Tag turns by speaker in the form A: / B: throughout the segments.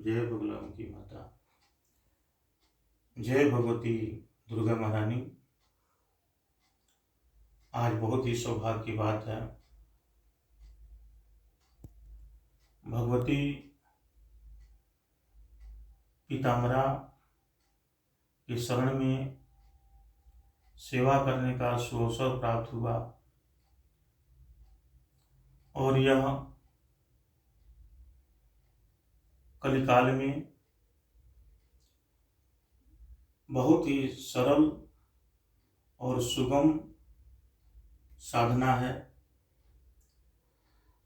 A: जय बगलाम की माता, जय भगवती दुर्गा महारानी। आज बहुत ही सौभाग्य की बात है। भगवती पीताम्बरा के शरण में सेवा करने का सुअवसर प्राप्त हुआ और यह कलिकाल में बहुत ही सरल और सुगम साधना है,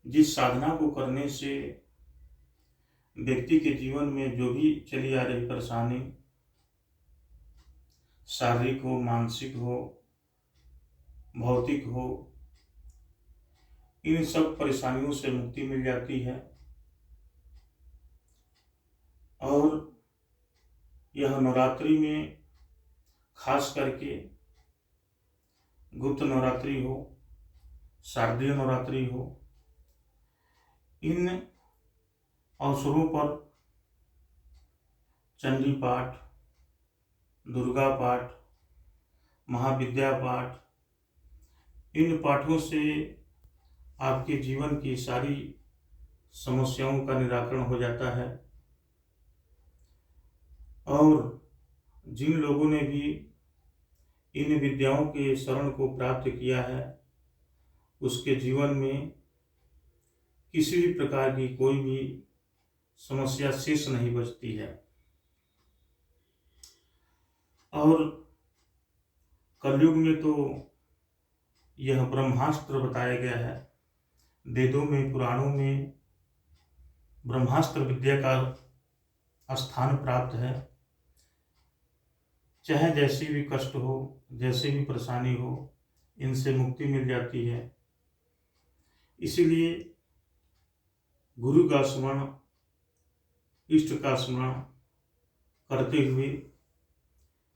A: जिस साधना को करने से व्यक्ति के जीवन में जो भी चली आ रही परेशानी, शारीरिक हो, मानसिक हो, भौतिक हो, इन सब परेशानियों से मुक्ति मिल जाती है। और यह नवरात्रि में खास करके गुप्त नवरात्रि हो, शारदीय नवरात्रि हो, इन अवसरों पर चंडी पाठ, दुर्गा पाठ, महाविद्या पाठ, इन पाठों से आपके जीवन की सारी समस्याओं का निराकरण हो जाता है। और जिन लोगों ने भी इन विद्याओं के शरण को प्राप्त किया है, उसके जीवन में किसी भी प्रकार की कोई भी समस्या शेष नहीं बचती है। और कलयुग में तो यह ब्रह्मास्त्र बताया गया है। वेदों में, पुराणों में ब्रह्मास्त्र विद्या का स्थान प्राप्त है। चाहे जैसी भी कष्ट हो, जैसे भी परेशानी हो, इनसे मुक्ति मिल जाती है। इसीलिए गुरु का स्मरण, इष्ट का स्मरण करते हुए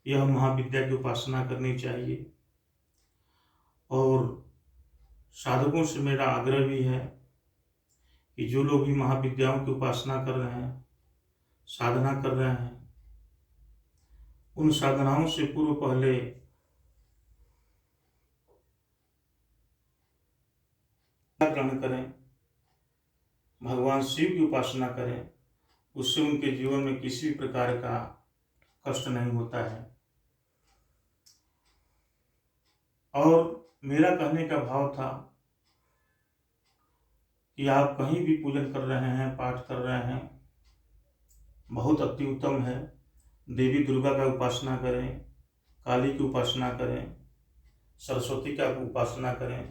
A: यह महाविद्या की उपासना करनी चाहिए। और साधकों से मेरा आग्रह भी है कि जो लोग भी महाविद्याओं की उपासना कर रहे हैं, साधना कर रहे हैं, उन साधनाओं से पूर्व पहले ग्रहण करें, भगवान शिव की उपासना करें। उससे उनके जीवन में किसी भी प्रकार का कष्ट नहीं होता है। और मेरा कहने का भाव था कि आप कहीं भी पूजन कर रहे हैं, पाठ कर रहे हैं, बहुत अति उत्तम है। देवी दुर्गा का उपासना करें, काली की उपासना करें, सरस्वती का उपासना करें,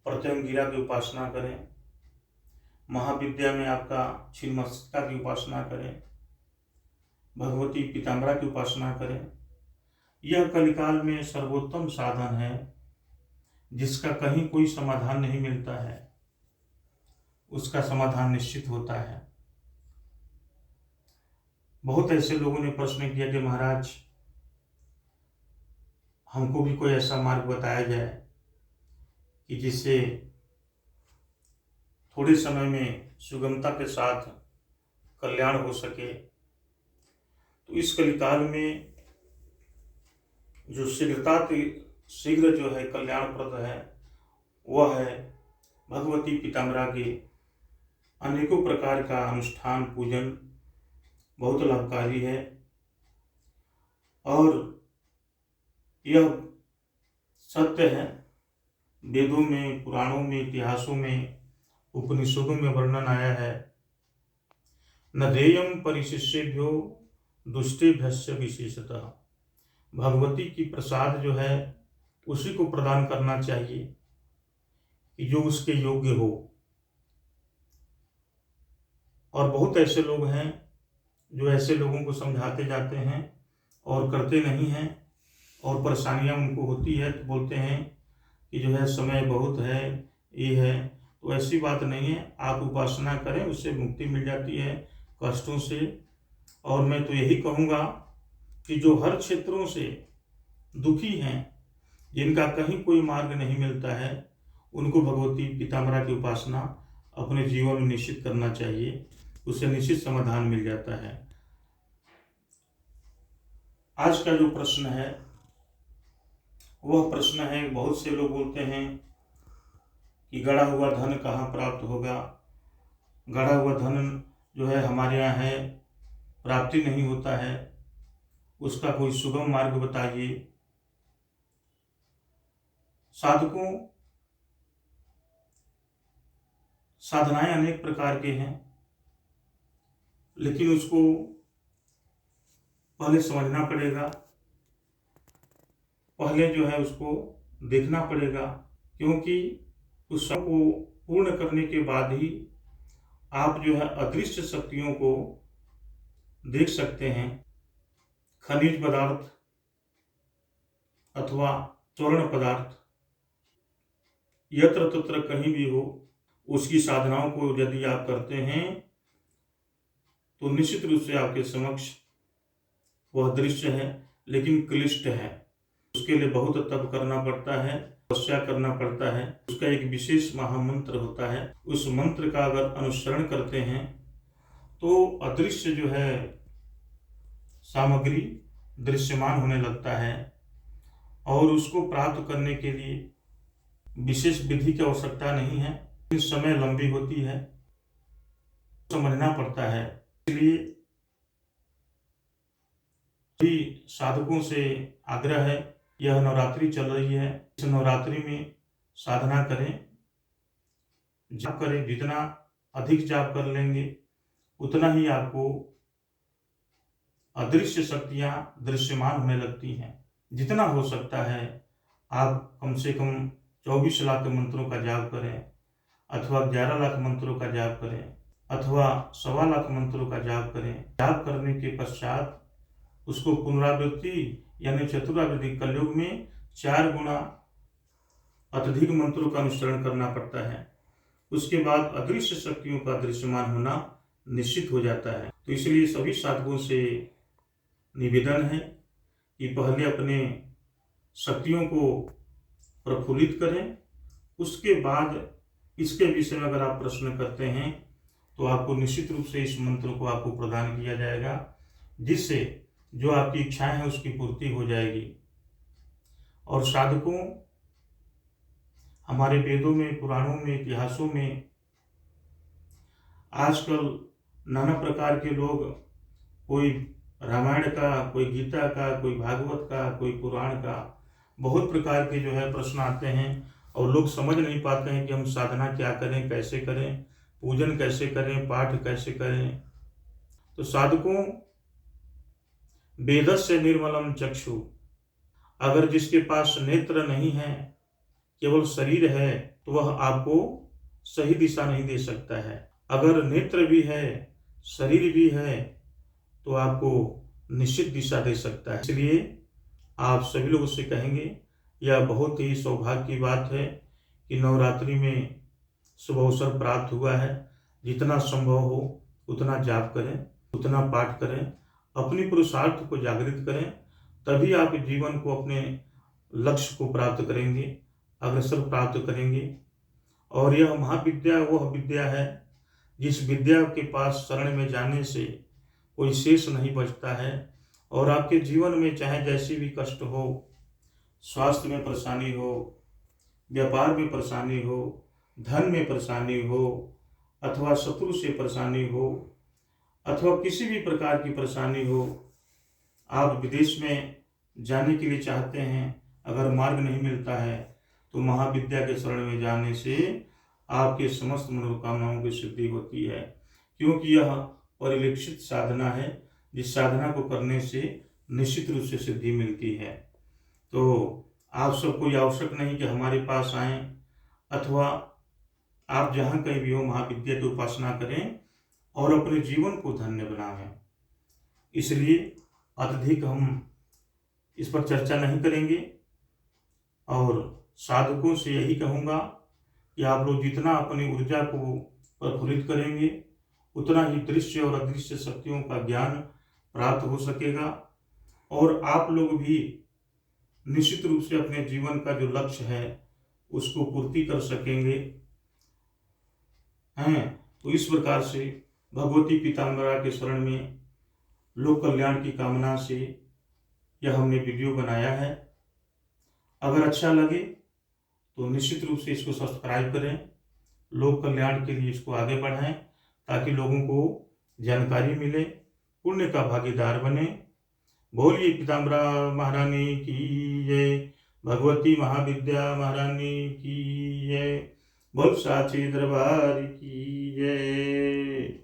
A: प्रत्यंगिरा की उपासना करें, महाविद्या में आपका छिन्नमस्तिका की उपासना करें, भगवती पीताम्बरा की उपासना करें। यह कलिकाल में सर्वोत्तम साधन है, जिसका कहीं कोई समाधान नहीं मिलता है, उसका समाधान निश्चित होता है। बहुत ऐसे लोगों ने प्रश्न किया कि महाराज, हमको भी कोई ऐसा मार्ग बताया जाए कि जिससे थोड़े समय में सुगमता के साथ कल्याण हो सके। तो इस कलिकाल में जो शीघ्र जो है कल्याणप्रद है, वह है भगवती पीताम्बरा के अनेकों प्रकार का अनुष्ठान, पूजन बहुत लाभकारी है। और यह सत्य है, वेदों में, पुराणों में, इतिहासों में, उपनिषदों में वर्णन आया है, न देयम परिशिष्येभ्यो दुष्टेभ्यश्च विशेषतः। भगवती की प्रसाद जो है उसी को प्रदान करना चाहिए कि जो उसके योग्य हो। और बहुत ऐसे लोग हैं जो ऐसे लोगों को समझाते जाते हैं और करते नहीं हैं, और परेशानियां उनको होती है तो बोलते हैं कि जो है समय बहुत है, ये है। तो ऐसी बात नहीं है, आप उपासना करें, उससे मुक्ति मिल जाती है कष्टों से। और मैं तो यही कहूँगा कि जो हर क्षेत्रों से दुखी हैं, जिनका कहीं कोई मार्ग नहीं मिलता है, उनको भगवती पीताम्बरा की उपासना अपने जीवन में निश्चित करना चाहिए। उसे निश्चित समाधान मिल जाता है। आज का जो प्रश्न है वह प्रश्न है, बहुत से लोग बोलते हैं कि गड़ा हुआ धन कहाँ प्राप्त होगा, गड़ा हुआ धन जो है हमारे यहाँ है, प्राप्ति नहीं होता है, उसका कोई सुगम मार्ग बताइए। साधकों, साधनाएं अनेक प्रकार के हैं, लेकिन उसको पहले समझना पड़ेगा, पहले जो है उसको देखना पड़ेगा, क्योंकि उस सब को पूर्ण करने के बाद ही आप जो है अदृश्य शक्तियों को देख सकते हैं। खनिज पदार्थ अथवा स्वर्ण पदार्थ यत्र तत्र कहीं भी हो, उसकी साधनाओं को यदि आप करते हैं तो निश्चित रूप से आपके समक्ष वह दृश्य है, लेकिन क्लिष्ट है। उसके लिए बहुत तप करना पड़ता है, तपस्या करना पड़ता है, उसका एक विशेष महामंत्र होता है। उस मंत्र का अगर अनुसरण करते हैं तो अदृश्य जो है सामग्री दृश्यमान होने लगता है, और उसको प्राप्त करने के लिए विशेष विधि की आवश्यकता नहीं है, समय लंबी होती है, समझना पड़ता है। इसलिए सभी साधकों से आग्रह है, यह नवरात्रि चल रही है, इस नवरात्रि में साधना करें, जाप करें। जितना अधिक जाप कर लेंगे उतना ही आपको अदृश्य शक्तियां दृश्यमान होने लगती हैं। जितना हो सकता है आप कम से कम 24 लाख मंत्रों का जाप करें, अथवा 11 लाख मंत्रों का जाप करें, अथवा 1.25 लाख मंत्रों का जाप करें। जाप करने के पश्चात उसको पुनरावृत्ति यानी चतुरावृत्ति कलयुग में 4 गुना अत्यधिक मंत्रों का अनुसरण करना पड़ता है। उसके बाद अदृश्य शक्तियों का दृश्यमान होना निश्चित हो जाता है। तो इसलिए सभी साधकों से निवेदन है कि पहले अपने शक्तियों को प्रफुल्लित करें, उसके बाद इसके विषय में अगर आप प्रश्न करते हैं तो आपको निश्चित रूप से इस मंत्र को आपको प्रदान किया जाएगा, जिससे जो आपकी इच्छाएं हैं उसकी पूर्ति हो जाएगी। और साधकों, हमारे वेदों में, पुराणों में, इतिहासों में आजकल नाना प्रकार के लोग, कोई रामायण का, कोई गीता का, कोई भागवत का, कोई पुराण का, बहुत प्रकार के जो है प्रश्न आते हैं, और लोग समझ नहीं पाते हैं कि हम साधना क्या करें, कैसे करें, पूजन कैसे करें, पाठ कैसे करें। तो साधकों, वेदस्य निर्मलम चक्षु, अगर जिसके पास नेत्र नहीं है, केवल शरीर है, तो वह आपको सही दिशा नहीं दे सकता है। अगर नेत्र भी है, शरीर भी है, तो आपको निश्चित दिशा दे सकता है। इसलिए आप सभी लोगों से कहेंगे, यह बहुत ही सौभाग्य की बात है कि नवरात्रि में शुभ अवसर प्राप्त हुआ है। जितना संभव हो उतना जाप करें, उतना पाठ करें, अपनी पुरुषार्थ को जागृत करें, तभी आप जीवन को, अपने लक्ष्य को प्राप्त करेंगे, अग्रसर प्राप्त करेंगे। और यह महाविद्या वह विद्या है जिस विद्या के पास शरण में जाने से कोई शेष नहीं बचता है, और आपके जीवन में चाहे जैसी भी कष्ट हो, स्वास्थ्य में परेशानी हो, व्यापार में परेशानी हो, धन में परेशानी हो, अथवा शत्रु से परेशानी हो, अथवा किसी भी प्रकार की परेशानी हो, आप विदेश में जाने के लिए चाहते हैं, अगर मार्ग नहीं मिलता है तो महाविद्या के शरण में जाने से आपके समस्त मनोकामनाओं की सिद्धि होती है, क्योंकि यह परिलक्षित साधना है, जिस साधना को करने से निश्चित रूप से सिद्धि मिलती है। तो आप सबको ये आवश्यक नहीं कि हमारे पास आएं, अथवा आप जहाँ कहीं भी हो महाविद्या की उपासना करें और अपने जीवन को धन्य बनाएं। इसलिए अत्यधिक हम इस पर चर्चा नहीं करेंगे, और साधकों से यही कहूँगा कि आप लोग जितना अपनी ऊर्जा को प्रफुल्लित करेंगे उतना ही दृश्य और अदृश्य शक्तियों का ज्ञान प्राप्त हो सकेगा, और आप लोग भी निश्चित रूप से अपने जीवन का जो लक्ष्य है उसको पूर्ति कर सकेंगे हैं। तो इस प्रकार से भगवती पीताम्बरा के शरण में लोक कल्याण की कामना से यह हमने वीडियो बनाया है। अगर अच्छा लगे तो निश्चित रूप से इसको सब्सक्राइब करें, लोक कल्याण के लिए इसको आगे बढ़ाएं ताकि लोगों को जानकारी मिले, पुण्य का भागीदार बने। बोलिए पीताम्बरा महारानी की जय, भगवती महाविद्या महारानी की जय, बोल साची दरबार की जय।